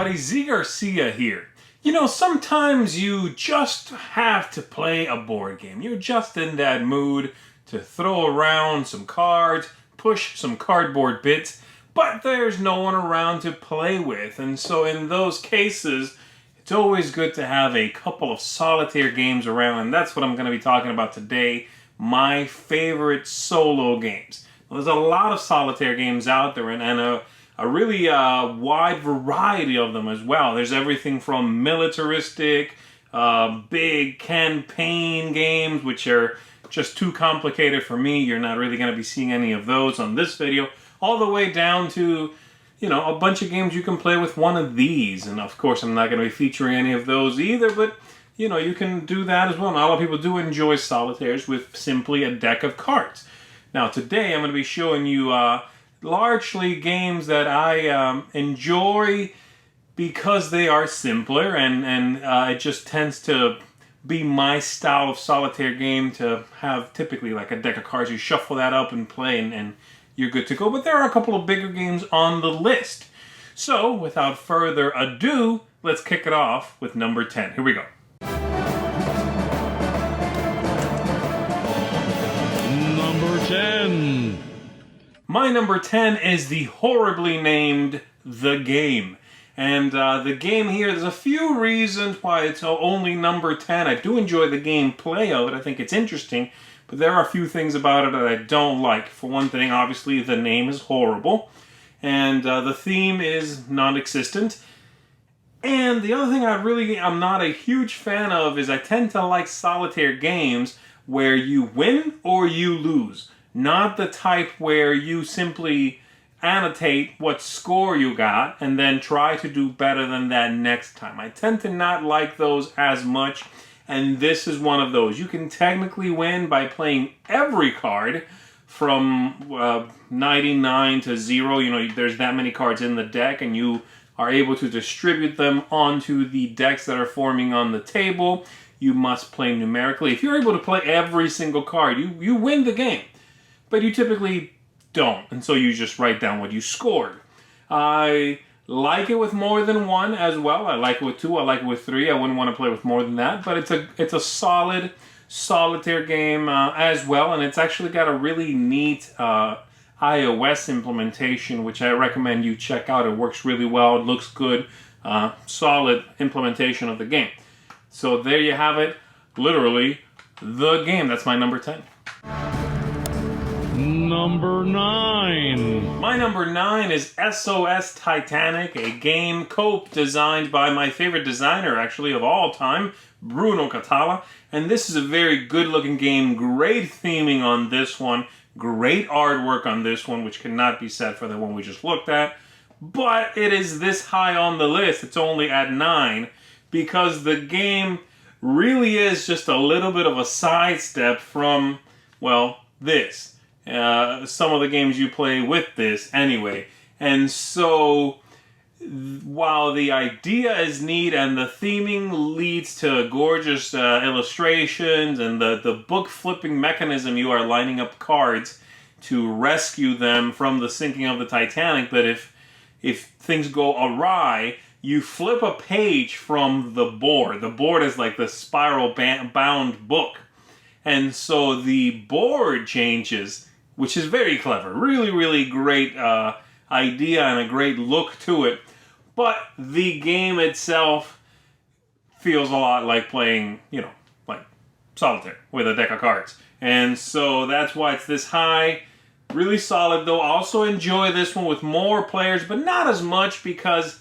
everybody, Zee Garcia here. You know, sometimes you just have to play a board game. You're just in that mood to throw around some cards, push some cardboard bits, but there's no one around to play with. And so in those cases, it's always good to have a couple of solitaire games around, and that's what I'm going to be talking about today, my favorite solo games. Well, there's a lot of solitaire games out there, and a really wide variety of them as well. There's everything from militaristic, big campaign games, which are just too complicated for me. You're not really going to be seeing any of those on this video, all the way down to, you know, a bunch of games you can play with one of these. And of course, I'm not going to be featuring any of those either, but, you know, you can do that as well. And a lot of people do enjoy solitaires with simply a deck of cards. Now, today I'm going to be showing you largely games that I enjoy because they are simpler, and it just tends to be my style of solitaire game to have typically like a deck of cards. You shuffle that up and play, and you're good to go. But there are a couple of bigger games on the list. So, without further ado, let's kick it off with number 10. Here we go. Number 10. My number 10 is the horribly named The Game. And the game here, there's a few reasons why it's only number 10. I do enjoy the gameplay of it. I think it's interesting. But there are a few things about it that I don't like. For one thing, obviously, the name is horrible. And the theme is non-existent. And the other thing I'm not a huge fan of is I tend to like solitaire games where you win or you lose. Not the type where you simply annotate what score you got and then try to do better than that next time. I tend to not like those as much, and this is one of those. You can technically win by playing every card from 99 to 0. You know, there's that many cards in the deck, and you are able to distribute them onto the decks that are forming on the table. You must play numerically. If you're able to play every single card, you win the game. But you typically don't, and so you just write down what you scored. I like it with more than one as well. I like it with 2, I like it with 3. I wouldn't want to play with more than that, but it's a solid solitaire game as well, and it's actually got a really neat iOS implementation, which I recommend you check out. It works really well, it looks good, solid implementation of the game. So there you have it, literally, The Game. That's my number 10. Number 9. My number 9 is SOS Titanic, a game designed by my favorite designer, actually, of all time, Bruno Catala. And this is a very good-looking game, great theming on this one, great artwork on this one, which cannot be said for the one we just looked at. But it is this high on the list, it's only at 9, because the game really is just a little bit of a sidestep from, well, this. Some of the games you play with this anyway. And so while the idea is neat and the theming leads to gorgeous illustrations and the book flipping mechanism, you are lining up cards to rescue them from the sinking of the Titanic, but if things go awry, you flip a page from the board. The board is like the spiral bound book. And so the board changes, which is very clever. Really, really great idea and a great look to it. But the game itself feels a lot like playing, you know, like solitaire with a deck of cards. And so that's why it's this high. Really solid, though. Also enjoy this one with more players, but not as much, because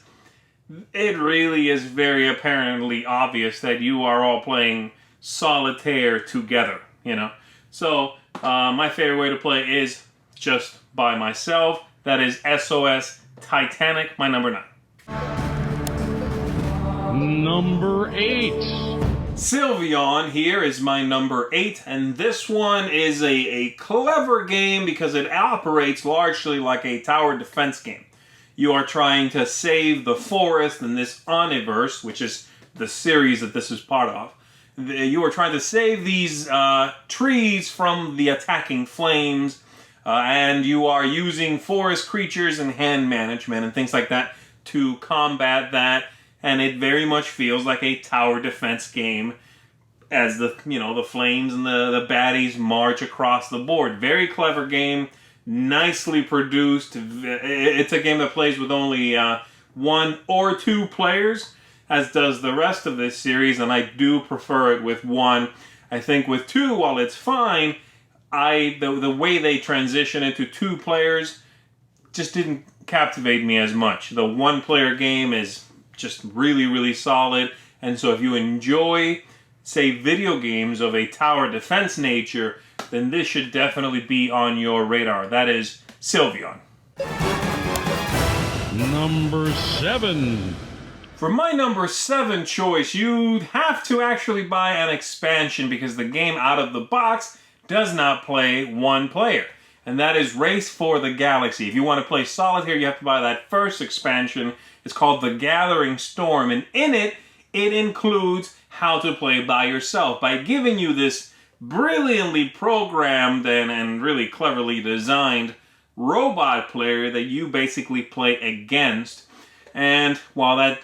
it really is very apparently obvious that you are all playing solitaire together, you know. So my favorite way to play is just by myself. That is SOS Titanic, my number 9. Number 8. Sylveon here is my number 8, and this one is a clever game because it operates largely like a tower defense game. You are trying to save the forest in this Oniverse, which is the series that this is part of. You are trying to save these trees from the attacking flames, and you are using forest creatures and hand management and things like that to combat that, and it very much feels like a tower defense game as the flames and the baddies march across the board. Very clever game, nicely produced. It's a game that plays with only 1 or 2 players, as does the rest of this series, and I do prefer it with 1. I think with 2, while it's fine, the way they transition into 2 players just didn't captivate me as much. The 1-player game is just really, really solid, and so if you enjoy, say, video games of a tower defense nature, then this should definitely be on your radar. That is Sylvion. Number 7. For my number 7 choice, you'd have to actually buy an expansion because the game out of the box does not play 1 player. And that is Race for the Galaxy. If you want to play Solitaire, you have to buy that first expansion. It's called The Gathering Storm, and in it includes how to play by yourself by giving you this brilliantly programmed and really cleverly designed robot player that you basically play against. And while that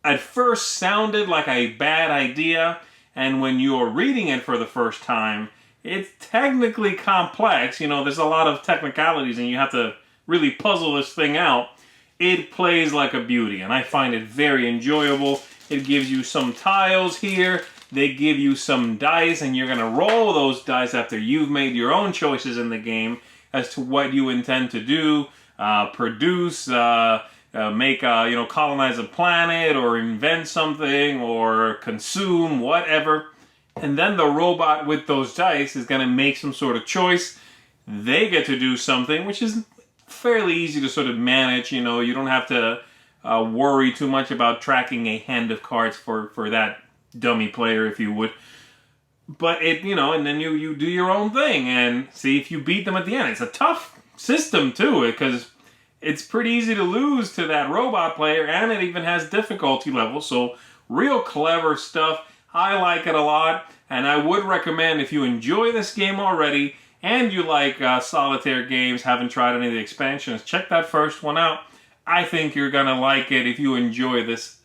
at first sounded like a bad idea, and when you're reading it for the first time, it's technically complex. There's a lot of technicalities and you have to really puzzle this thing out. It plays like a beauty, and I find it very enjoyable. It gives you some tiles here. They give you some dice, and you're going to roll those dice after you've made your own choices in the game as to what you intend to do, produce, make, colonize a planet, or invent something, or consume, whatever. And then the robot with those dice is going to make some sort of choice. They get to do something, which is fairly easy to sort of manage. You don't have to worry too much about tracking a hand of cards for that dummy player, if you would. But and then you do your own thing and see if you beat them at the end. It's a tough system too, because it's pretty easy to lose to that robot player, and it even has difficulty levels. So real clever stuff. I like it a lot, and I would recommend, if you enjoy this game already and you like solitaire games, haven't tried any of the expansions, check that first one out. I think you're going to like it if you enjoy this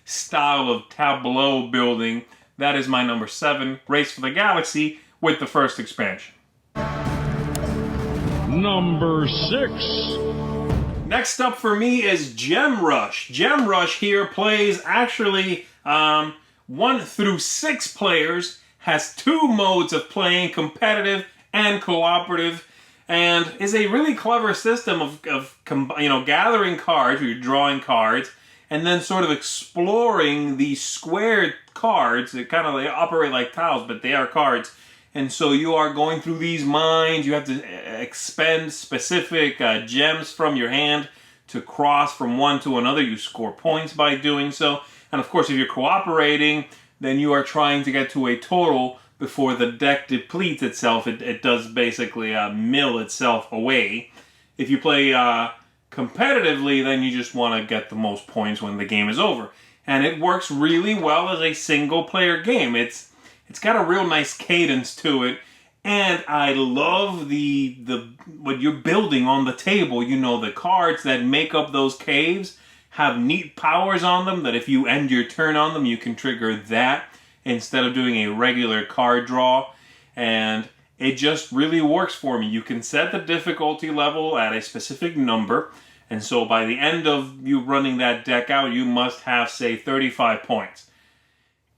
style of tableau building. That is my number 7, Race for the Galaxy, with the first expansion. Number 6. Next up for me is Gem Rush. Gem Rush here plays actually 1 through 6 players, has 2 modes of playing, competitive and cooperative, and is a really clever system of gathering cards, where you're drawing cards, and then sort of exploring these squared cards. They operate like tiles, but they are cards. And so you are going through these mines. You have to expend specific gems from your hand to cross from one to another. You score points by doing so. And of course, if you're cooperating, then you are trying to get to a total before the deck depletes itself. It does basically mill itself away. If you play competitively, then you just want to get the most points when the game is over. And it works really well as a single-player game. It's got a real nice cadence to it, and I love the what you're building on the table. The cards that make up those caves have neat powers on them that if you end your turn on them, you can trigger that instead of doing a regular card draw. And it just really works for me. You can set the difficulty level at a specific number, and so by the end of you running that deck out, you must have, say, 35 points.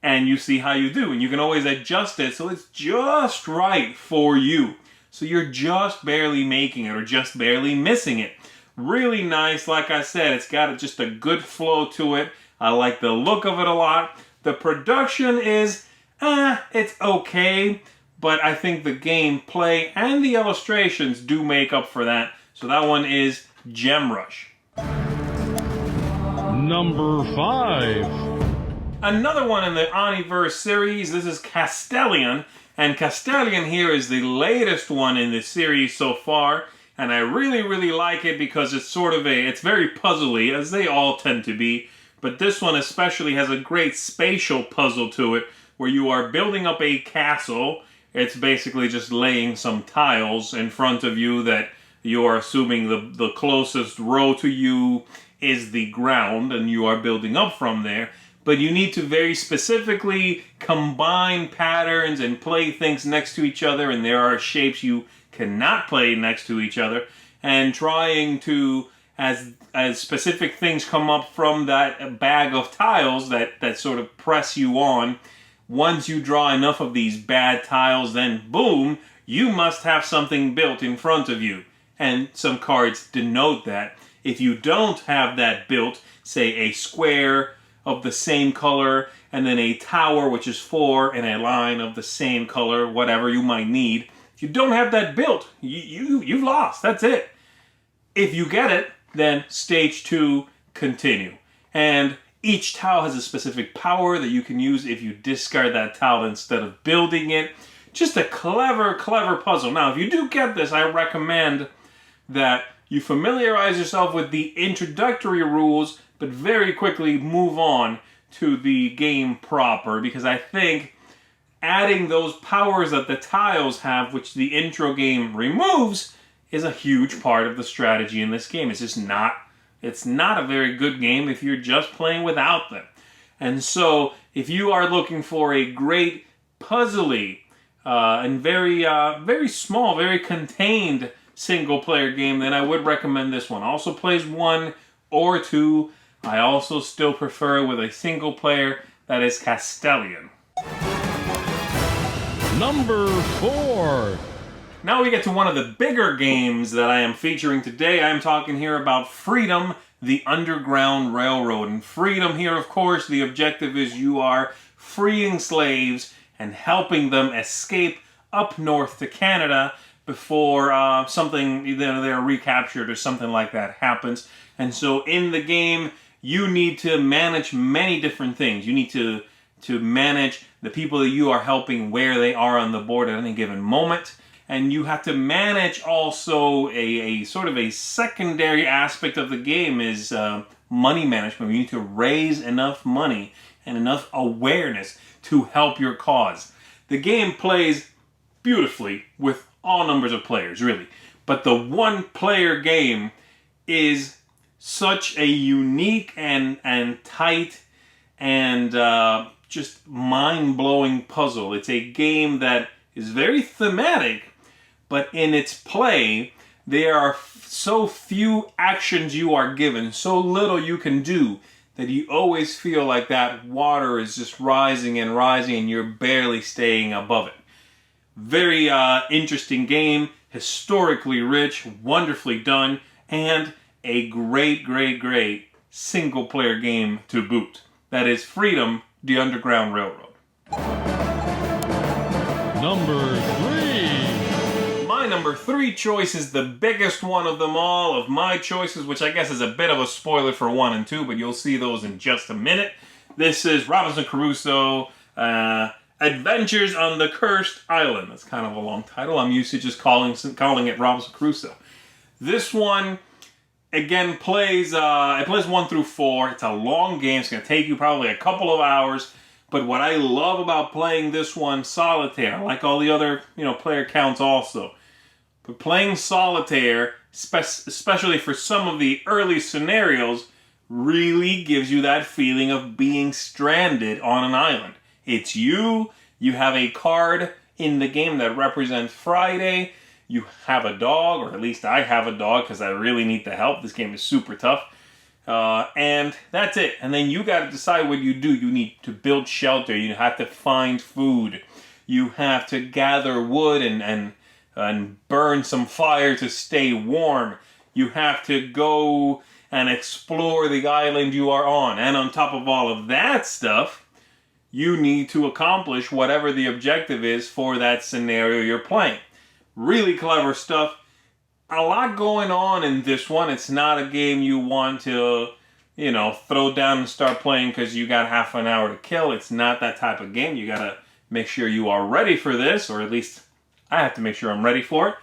And you see how you do, and you can always adjust it so it's just right for you. So you're just barely making it or just barely missing it. Really nice. Like I said, it's got just a good flow to it. I like the look of it a lot. The production is, it's okay, but I think the gameplay and the illustrations do make up for that. So that one is Gem Rush. Number 5. Another one in the Oniverse series, this is Castellion. And Castellion here is the latest one in the series so far. And I really, really like it because it's it's very puzzly, as they all tend to be. But this one especially has a great spatial puzzle to it, where you are building up a castle. It's basically just laying some tiles in front of you that you are assuming the closest row to you is the ground, and you are building up from there. But you need to very specifically combine patterns and play things next to each other, and there are shapes you cannot play next to each other. And trying to, as specific things come up from that bag of tiles that sort of press you on, once you draw enough of these bad tiles, then boom, you must have something built in front of you. And some cards denote that. If you don't have that built, say a square of the same color, and then a tower which is 4, and a line of the same color, whatever you might need, if you don't have that built, you've lost. That's it. If you get it, then stage 2, continue. And each tile has a specific power that you can use if you discard that tile instead of building it. Just a clever, clever puzzle. Now, if you do get this, I recommend that you familiarize yourself with the introductory rules, but very quickly move on to the game proper, because I think adding those powers that the tiles have, which the intro game removes, is a huge part of the strategy in this game. It's just not, it's not a very good game if you're just playing without them. And so, if you are looking for a great puzzly and very small, very contained single-player game, then I would recommend this one. Also plays 1 or 2. I also still prefer with a single player that is Castellian. Number 4. Now we get to one of the bigger games that I am featuring today. I am talking here about Freedom, the Underground Railroad. And Freedom here, of course, the objective is you are freeing slaves and helping them escape up north to Canada before something, either they're recaptured or something like that happens. And so in the game, you need to manage many different things. You need to manage the people that you are helping, where they are on the board at any given moment. And you have to manage also a sort of a secondary aspect of the game is money management. You need to raise enough money and enough awareness to help your cause. The game plays beautifully with all numbers of players, really. But the one-player game is such a unique and tight and just mind-blowing puzzle. It's a game that is very thematic, but in its play, there are so few actions you are given, so little you can do, that you always feel like that water is just rising and rising and you're barely staying above it. Very interesting game, historically rich, wonderfully done, and a great, great, great single-player game to boot. That is Freedom, the Underground Railroad. Number 3. My number 3 choice is the biggest one of them all, of my choices, which I guess is a bit of a spoiler for 1 and 2, but you'll see those in just a minute. This is Robinson Crusoe, Adventures on the Cursed Island. That's kind of a long title. I'm used to just calling it Robinson Crusoe. This one, again, plays 1 through 4. It's a long game. It's going to take you probably a couple of hours. But what I love about playing this one, solitaire, like all the other player counts also, but playing solitaire, especially for some of the early scenarios, really gives you that feeling of being stranded on an island. It's you have a card in the game that represents Friday, you have a dog, or at least I have a dog because I really need the help. This game is super tough. And that's it. And then you got to decide what you do. You need to build shelter. You have to find food. You have to gather wood and burn some fire to stay warm. You have to go and explore the island you are on. And on top of all of that stuff, you need to accomplish whatever the objective is for that scenario you're playing. Really clever stuff. A lot going on in this one. It's not a game you want to, throw down and start playing because you got half an hour to kill. It's not that type of game. You got to make sure you are ready for this, or at least I have to make sure I'm ready for it.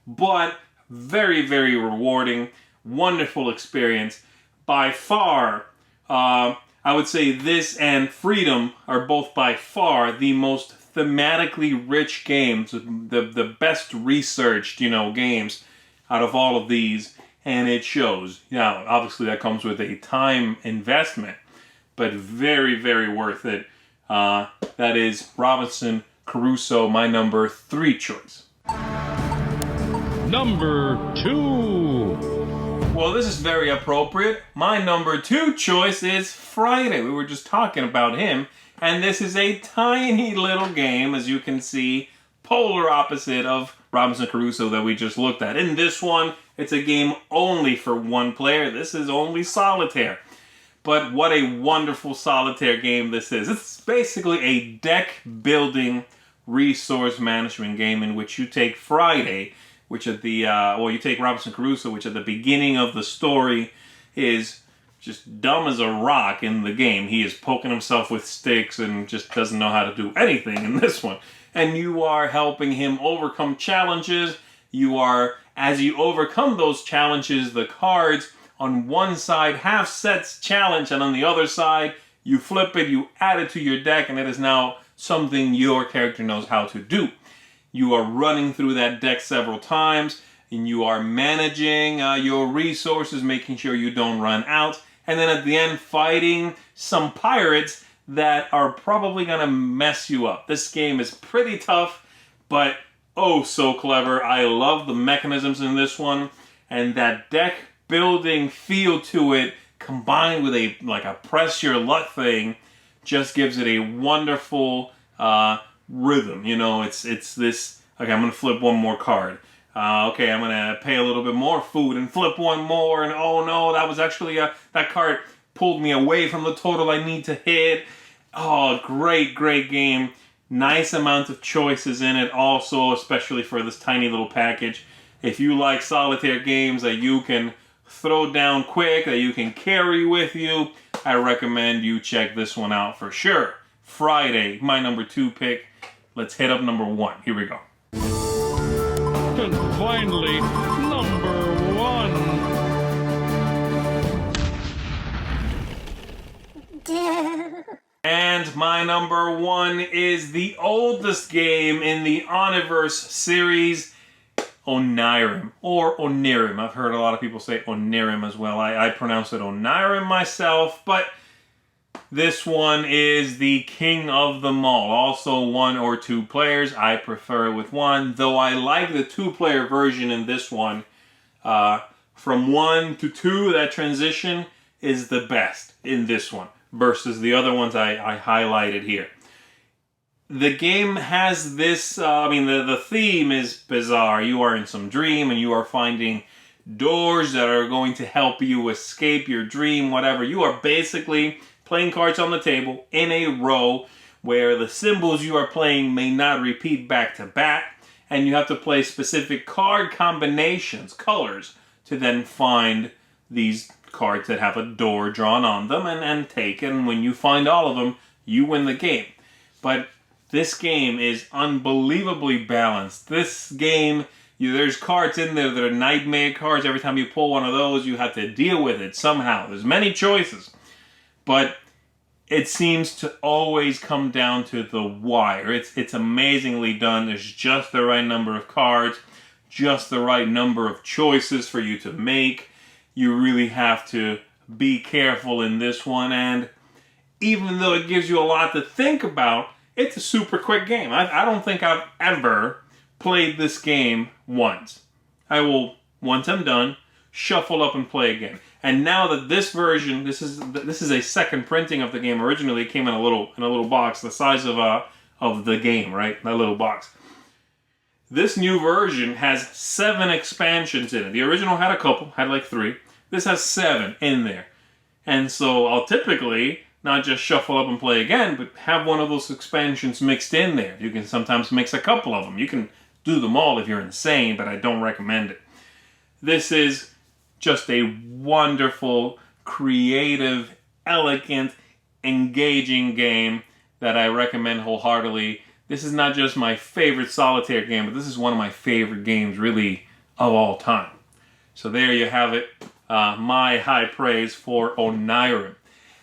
But very, very rewarding, wonderful experience. By far, I would say this and Freedom are both by far the most thematically rich games, the best researched, games out of all of these. and it shows. Now, obviously that comes with a time investment, but very, very worth it. That is Robinson Crusoe, my number 3 choice. Number 2. Well, this is very appropriate. My number 2 choice is Friday. We were just talking about him, and this is a tiny little game, as you can see, polar opposite of Robinson Crusoe that we just looked at. In this one, it's a game only for one player. This is only solitaire. But what a wonderful solitaire game this is. It's basically a deck building resource management game in which you take Friday, which at the, you take Robinson Crusoe, which at the beginning of the story is just dumb as a rock in the game. He is poking himself with sticks and just doesn't know how to do anything in this one. And you are helping him overcome challenges. As you overcome those challenges, the cards on one side have sets challenge, and on the other side, you flip it, you add it to your deck, and it is now something your character knows how to do. You are running through that deck several times, and you are managing your resources, making sure you don't run out, and then at the end, fighting some pirates that are probably going to mess you up. This game is pretty tough, but oh so clever. I love the mechanisms in this one, and that deck building feel to it, combined with a press your luck thing, just gives it a wonderful rhythm. You know, it's this. Okay, I'm gonna flip one more card. Okay, I'm gonna pay a little bit more food and flip one more, and oh no, that was actually that card pulled me away from the total I need to hit. Oh, great game. Nice amount of choices in it also, especially for this tiny little package. If you like solitaire games that you can throw down quick, that you can carry with you, I recommend you check this one out for sure. Friday, my number 2 pick. Let's hit up number 1. Here we go. And finally, number 1. And my number 1 is the oldest game in the Oniverse series, Onirim, or Onirim. I've heard a lot of people say Onirim as well. I pronounce it Onirim myself, but this one is the king of them all. Also 1 or 2 players. I prefer it with 1, though I like the 2-player version in this one. From 1 to 2, that transition is the best in this one versus the other ones I highlighted here. The game has this, the theme is bizarre. You are in some dream and you are finding doors that are going to help you escape your dream, whatever. You are basically playing cards on the table in a row where the symbols you are playing may not repeat back to back, and you have to play specific card combinations, colors, to then find these cards that have a door drawn on them and take it. And when you find all of them, you win the game. But this game is unbelievably balanced. This game, there's cards in there that are nightmare cards. Every time you pull one of those, you have to deal with it somehow. There's many choices. But it seems to always come down to the wire. It's amazingly done. There's just the right number of cards, just the right number of choices for you to make. You really have to be careful in this one. And even though it gives you a lot to think about, it's a super quick game. I don't think I've ever played this game once. I will, once I'm done, shuffle up and play again. And now that this version, this is a second printing of the game. Originally, it came in a little box, the size of the game, right? That little box. This new version has 7 expansions in it. The original had a couple, had like 3. This has 7 in there. And so I'll typically not just shuffle up and play again, but have one of those expansions mixed in there. You can sometimes mix a couple of them. You can do them all if you're insane, but I don't recommend it. This is just a wonderful, creative, elegant, engaging game that I recommend wholeheartedly. This is not just my favorite solitaire game, but this is one of my favorite games, really, of all time. So there you have it. My high praise for Onirim.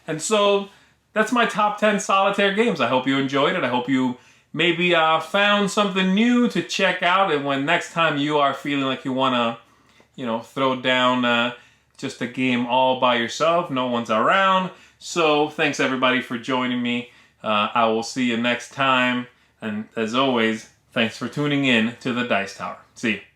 And so that's my top 10 solitaire games. I hope you enjoyed it. I hope you maybe found something new to check out. And when next time you are feeling like you want to, throw down just a game all by yourself. No one's around. So thanks everybody for joining me. I will see you next time. And as always, thanks for tuning in to the Dice Tower. See you.